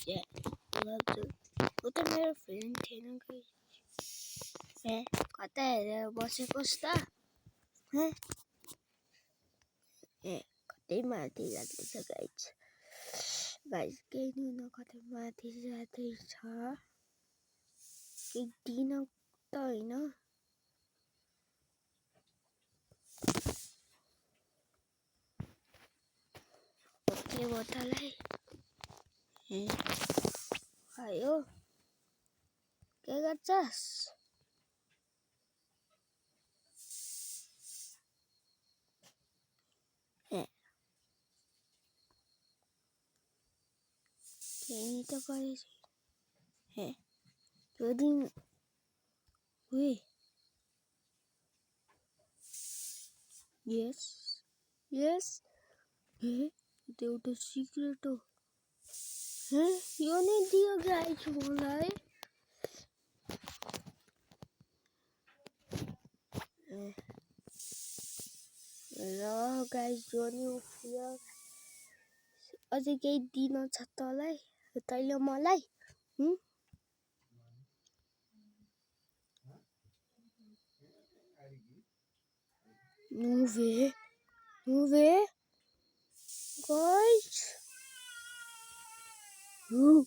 Yeah, वो तो मेरो फ्रेन्ड थिएन गाइस कता हेरेर बसेको त कतै माथि जाँदैछ गाइस केही नि हुन कतै माथि जाँदैछ केही दिन त होइन के बोतलै आयो के गर्छस् केही त गरेछ त्यो दिन यस त्यो एउटा सिक्रेट हो यो नै दियो गाइस मलाई ल गाइस जो नि उफ्रियो अझै केही दिन छ तँलाई तैँले मलाई Move guys. Oh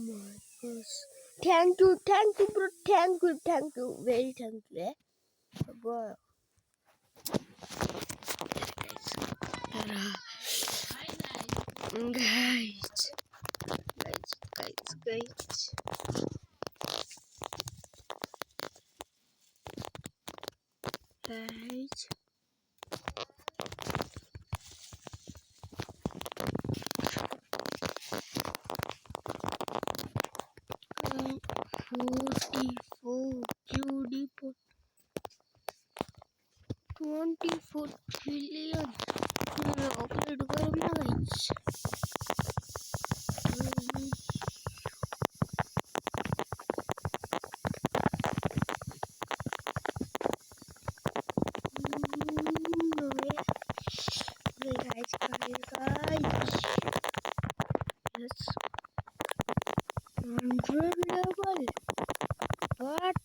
my gosh. Thank you bro. Thank you. Very thank you. Bro. Guys. Beautiful. 24 trillion. Upload करूँ ना guys. Yes. 100 level. What?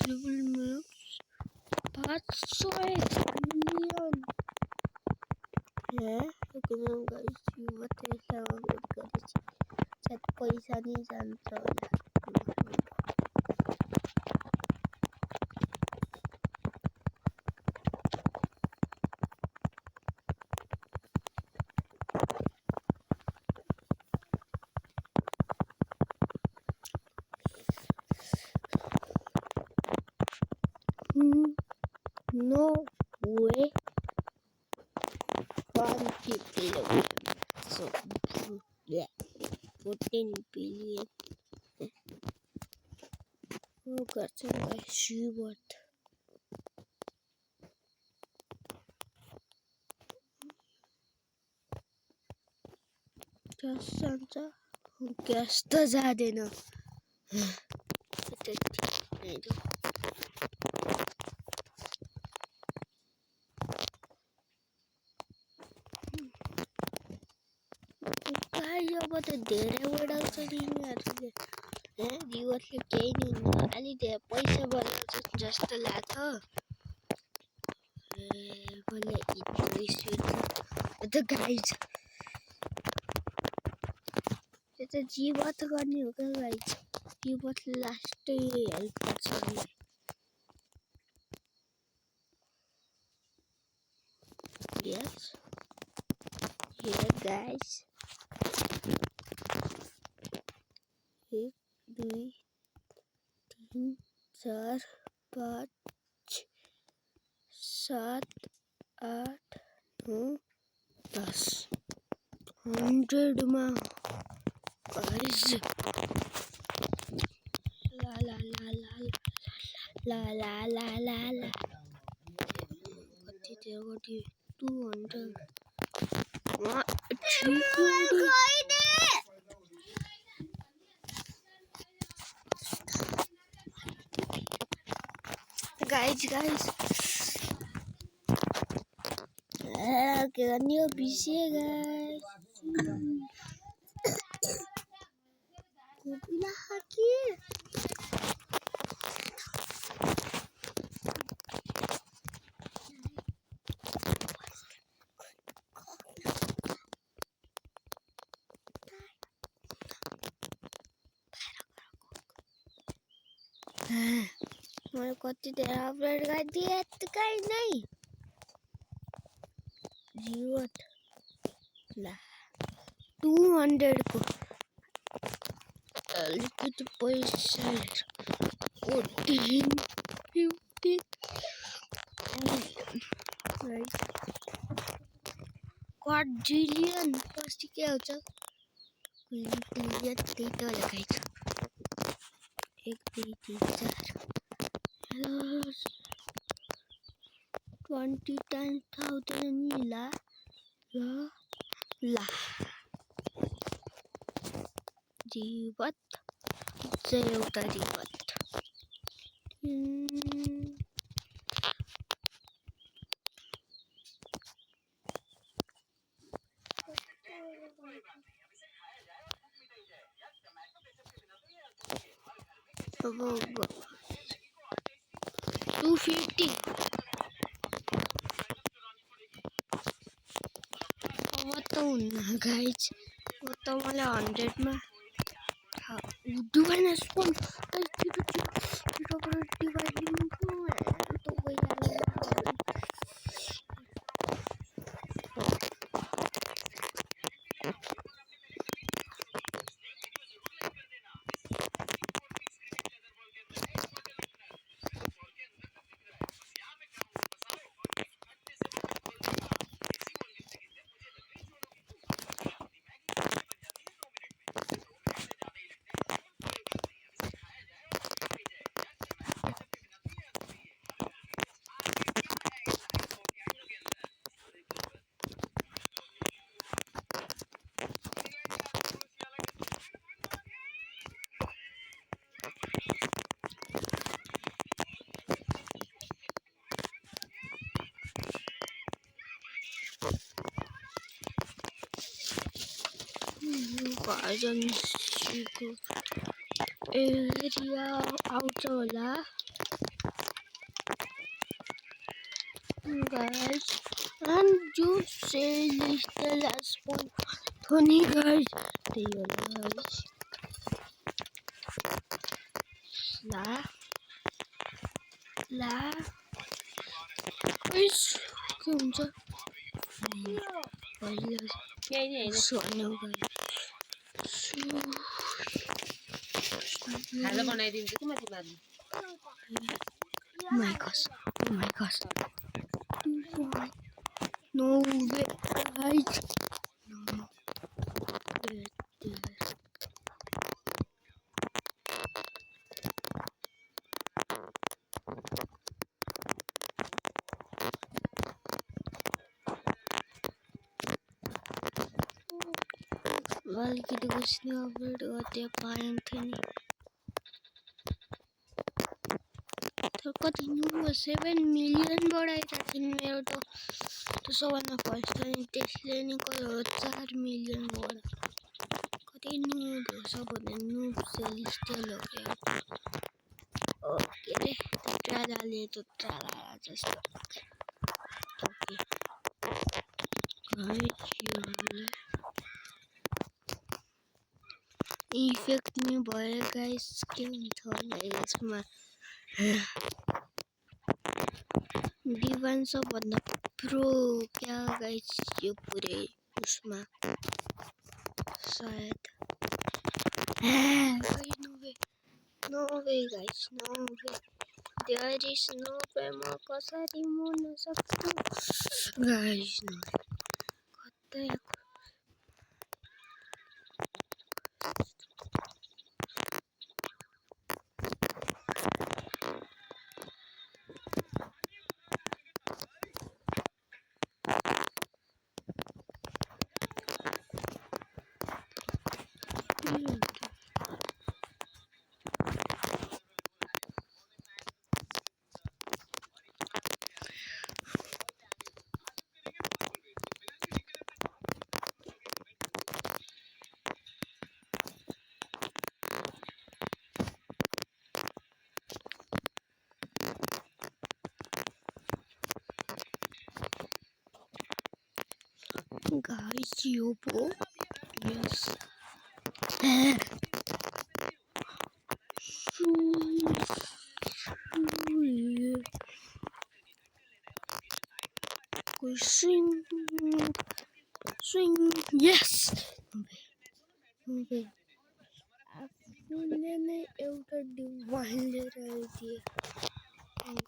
Level moves. 500 million. Again guys, you what is upload guys. Chat पैसा नहीं जान्छ होला. No way. 1 billion. So yeah, 14 billion. Oh god, so I see what. Just Santa. Guess the Zadina. अब त धेरै उडाउँछ नि यिनीहरूले रिवर्सले केही नि हुन्न अलि धेरै पैसा बनाउँछ जस्तो लाग्छ मैले त गाइज यो त जीवत गर्ने हो क्या गाइज जीवतले लास्टै हेल्प गर्छ हामीलाई यस गाइज 1 2 3 4 5 7 8 9 10 100 मा गाइस ला कति थियो कति 200 guys करनी हो busy है guys. Bila haki. मैं कति देर अपलोड कर दिए तो कहीं नहीं जीवन ला 200 को लिखित पैसा 1450 क्वाड्रिलियन पछि के हुन्छ क्वाड्रिलियन त्यही त लेखाइछ 1 2 3 4 हेलो 20 टाइम्स आउँदैन नि ला जीवत चाहिँ एउटा जीवत अब 250 अब त हुन्न गाइज अब त मलाई 100 मा डिवाइन स्पोन भाजनको एरिया आउँछ होला guys and you say the last one Tony guys त्यही होला guys ला guys के हुन्छ यही सोनो guys खाजा बनाइदिन्छु कि माथि बादमा oh my gosh no way guys no अलिकति बस्ने अपलोड गर्दै पाइन्थ्यो नि तर कति 7 मिलियन बढाइरहेको नि मेरो त सबभन्दा फर्स्ट नि त्यसले नि 4 मिलियन बढायो कति नुब सबभन्दा नुब सेलिस्टियल हो क्या के अरे ट्रालाले त ट्राला जस्तो इफेक्ट नि भयो गाइस के हुन्छ होला यसमा डिभाइन सबभन्दा प्रो क्या गाइस यो पुरै उसमा सायद no way guys no way there is no way म कसरी मुन्न सक्छु guys no कतै Guys, Yobo. Yes. Swing, swing. Yes. Okay. आफूले नै एउटा डिभाइन लिएर आइदिए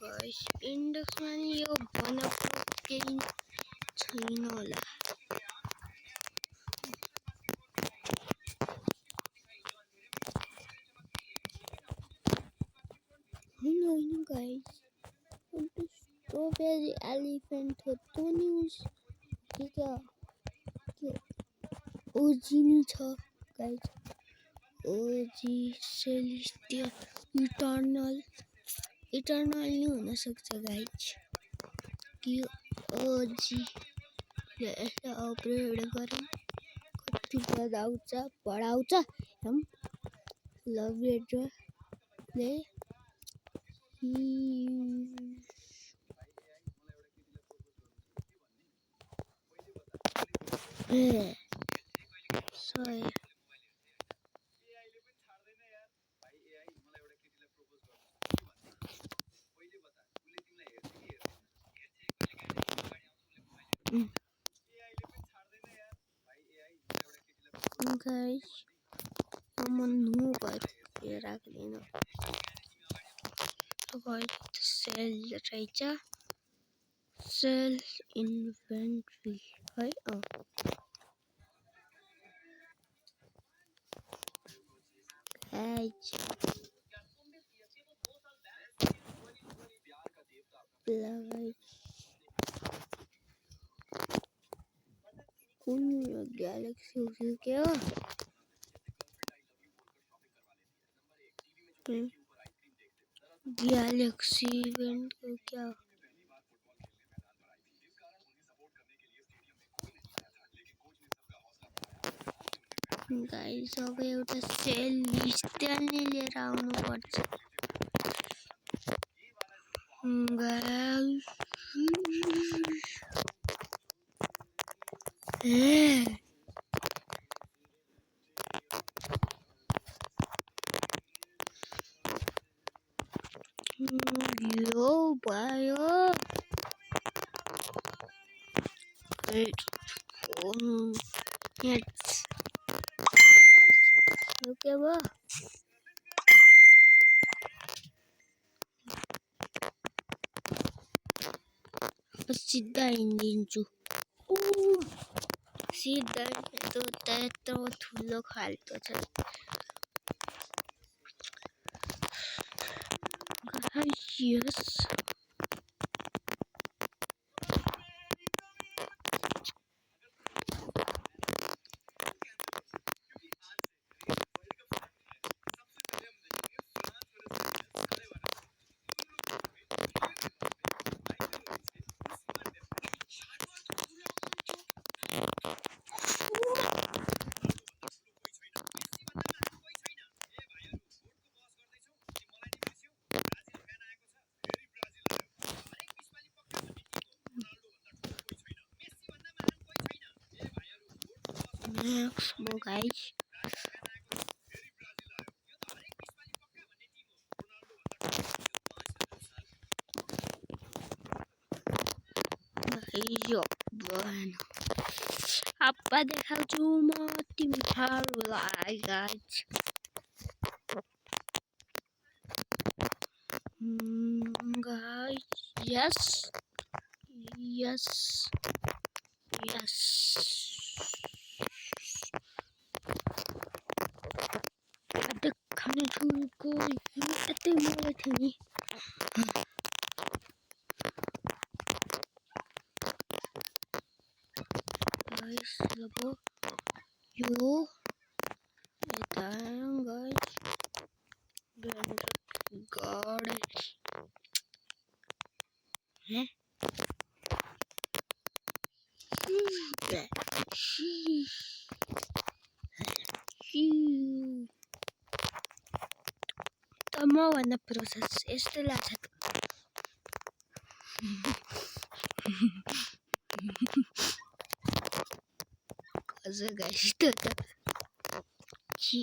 गाइस इन्डेक्समा नि यो भनेको केही छैन होला होइन गाइस स्ट्रबेरी एलिफेन्ट हो त्यो न्युज के त्यो ओजी नि छ गाइस ओजी सेलेस्टियल इटर्नल नि हुन सक्छ गाइस कि ओजी ले यसलाई अपग्रेड गरौँ कति बढाउँछ हम लभेटरले सही guys मन्नु भयो राख्दैन guys सेल रहेछ सेल इन्भेन्ट्री है guys कुन ग्यालेक्सी हो के हो गैलेक्सी इवेंट को क्या गाइस अब एउटा सेल लिस्ट नि लिएर आउनु पर्छ गाइस यो भयो Yes. Okay, bro. सीधा हिँडिदिन्छु सीधा यत्रो ठुलो खाल्टो छ Yes. Next, guys. Yo, bueno. Apa देखाउँछु म तिमीहरूलाई guys. Guys, yes. Ada खाने छुको यतै मलाई थियो नि guys अब यो यता guys God है म भन्दा प्रोसेस यस्तै लाग्छ हजुर गाइस त्यो त छि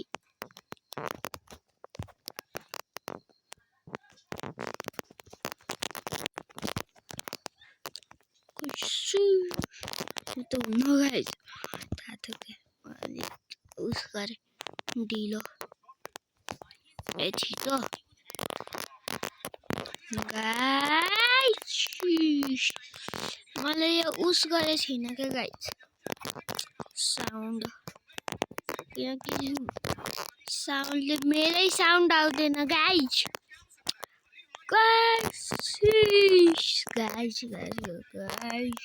कुछु त हुन गाइस थाहा थियो के अलि उस गरे ढिलो ए छिटो गाइस मलाई यो उस गरे छैन के गाइस साउन्ड किनकि साउन्डले मेरै साउन्ड आउँदैन guys guys guys guys guys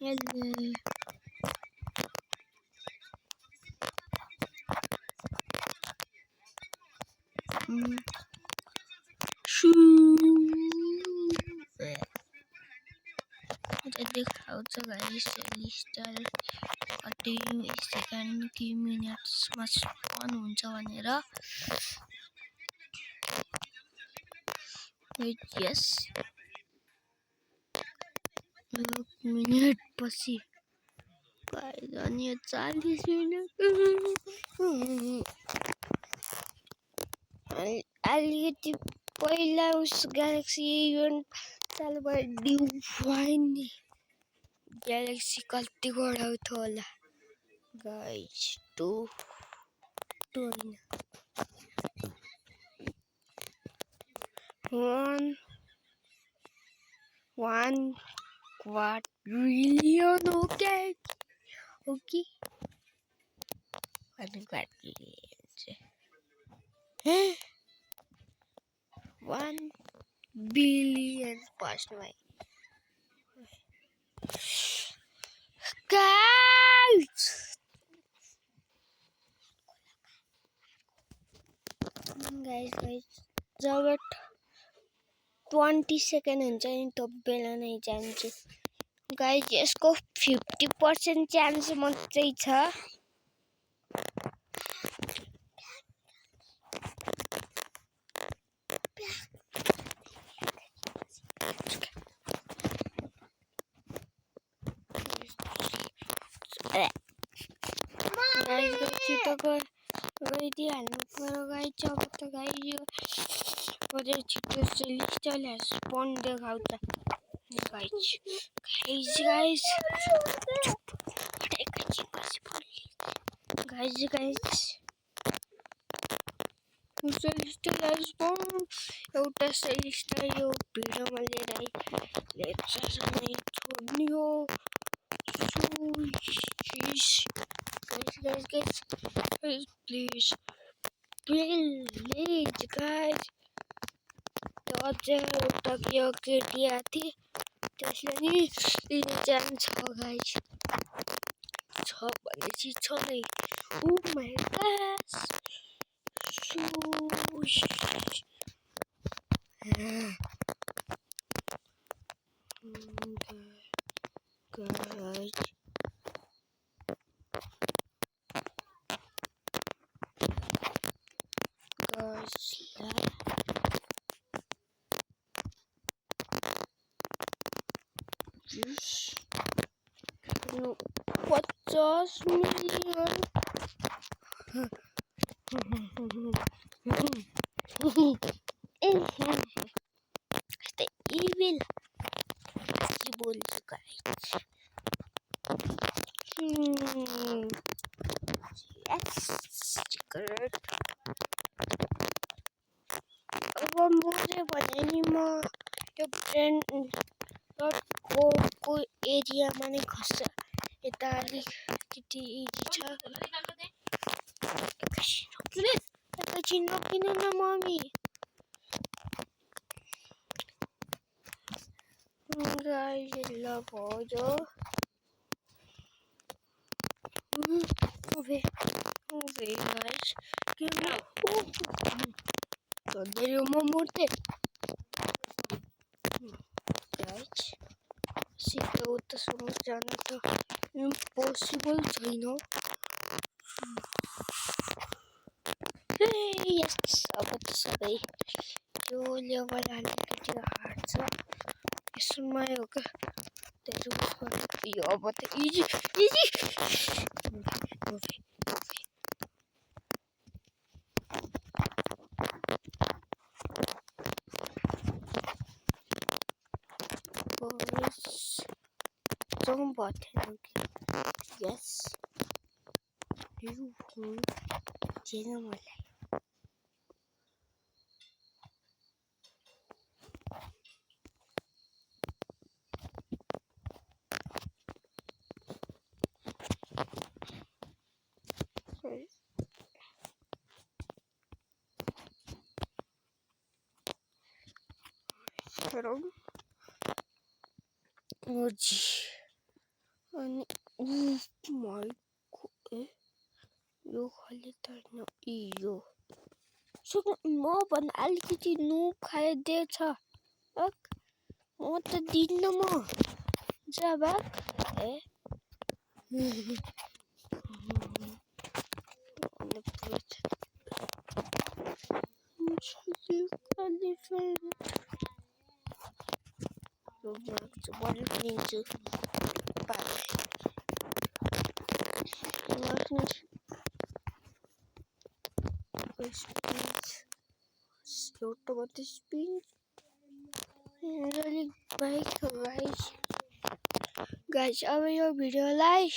hello shoe देखाउँछ गाइस लिस्टर कति सेकेन्ड कि मिनट्समा स्पन हुन्छ भनेर यस 1 मिनेट पछि गाइस अनि 40 मिनेट अलिकति पहिला उस ग्यालेक्सी इभेन्ट चालु भयो डिवाइन ग्यालेक्सी कति गराउँथ्यो होला गाइस 2 होइन 1 quadrillion okay 1 quadrillion 1 billion first भाइ गाइस जब 20 सेकेन्ड हुन्छ नि त्यो बेला नै जान्छु गाइस यसको 50% चान्स मात्रै छ गाइस छिटो गइदिहाल्नु पर्यो गाइस अब त गाइस यो अझै छिटो लिस्टले स्पन देखाउँछ गाइस लिस्टले स्पन एउटा लिस्ट यो भिडियोमा लिएर छोड्ने हो guys, please, guys. अझै एउटा यो केटी आथि त्यसले नि लिने चान्स छ गाइस छ भनेपछि छ नै oh my God guys no 50 million the evil guys yes secret अब मोरे भने नि म त्यो ब्रेन्ड को एरियामा नै खस्छ यता अलिकति इजी छ एकैछिन रोकिनु न मम्मी गाइस ल भयो गाइस के यो म मुर्ते गाइस सीधा उतासम्म जानु त इम्पोसिबल छैन यस अब त सबै त्यो लेभल अलिकति हार्ड छ यसमा हो क्या There was one. Yeah, but easy, easy. Move it. Boys, don't button again. Yes, you won't general. Sekarang Oji आणि माइक यो खाली तर्न यो सुन म भन अलिकति नुब खाइदिएछ म त दिन्न म जब ए what it means to back. Automatic speed. Really bike guys. Guys, our video like